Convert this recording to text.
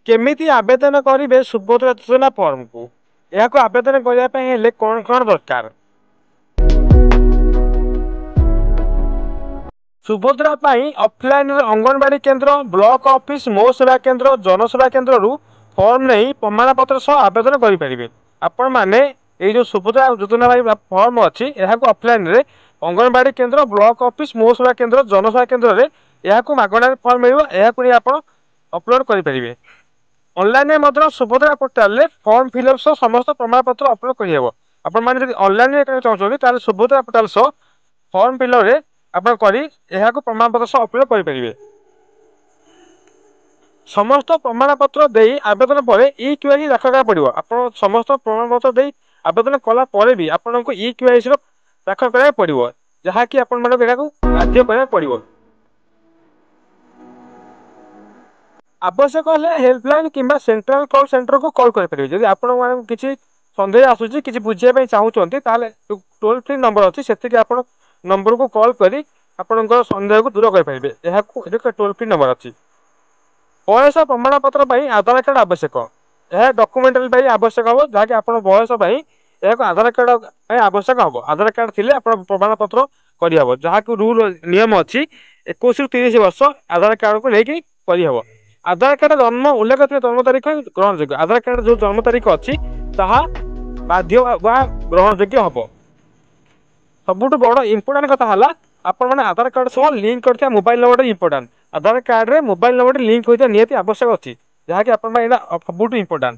केमिति आवेदन करेंगे सुभद्रा योजना फॉर्म को यह आवेदन करने कौन कौन दरकार सुभद्रा ऑफलाइन अंगनवाड़ी केंद्र ब्लॉक ऑफिस मो सेवा केंद्र जनसेवा केंद्र रु फॉर्म नहीं प्रमाण पत्र सह आवेदन करेंगे आपण मैंने ये जो सुभद्रा योजना फॉर्म अच्छी ऑफलाइन रे अंगनवाड़ी केंद्र ब्लॉक ऑफिस मो सेवा केंद्र जनसेवा केंद्र में यह मागणार फॉर्म मिले आप अपलोड करेंगे online Subhadra portal form fill up सह समस्त प्रमाण पत्र अपलोड करहब आपने ऑनलाइन चाहते सुभद्रा पोर्टाल सह फॉर्म फिलअप आप प्रमाण पत्र सह अपलोड करेंगे समस्त प्रमाण पत्र दे आवेदन पर ई क्यूआई दाखल पड़ो आप समस्त प्रमाण पत्र दे आवेदन कला भी आपको ई क्यूआई दाखल करा पड़ो जहाँकि आपण बाध्य करा पड़ो आवश्यक हेल्पलाइन कि सेंट्रल कॉल सेंटर को कॉल करेंगे जब आप किसी सन्देह आसूँ कि बुझाई चाहते टोल फ्री नंबर अच्छी से आप नंबर को कॉल कर सन्देह को दूर करेंगे यह टोल फ्री नंबर अच्छी बयस प्रमाण पत्र आधार कार्ड आवश्यक यह डॉक्यूमेंट आवश्यक हम जहाँकि आप बयस यह आधार कार्ड आवश्यक हम आधार कार्ड थी प्रमाण पत्र करहब जहाँ रूल नियम अच्छी 21 ରୁ 30 वर्ष आधार कार्ड को लेकिन करहब आधार कार्ड जन्म उल्लेख जन्म तारीख ग्रहण योग्य आधार कार्ड जो जन्म तारीख अच्छी बाध्य ग्रहण योग्य हम सबुठ बड़ इंपोर्टां कथा है आपण मैंने आधार कार्ड सह लिंक कर मोबाइल नंबर इंपोर्टां आधार कार्ड रे मोबाइल नंबर लिंक होता निहाती आवश्यक अच्छी जहाँकि सबुठ इंपोर्टां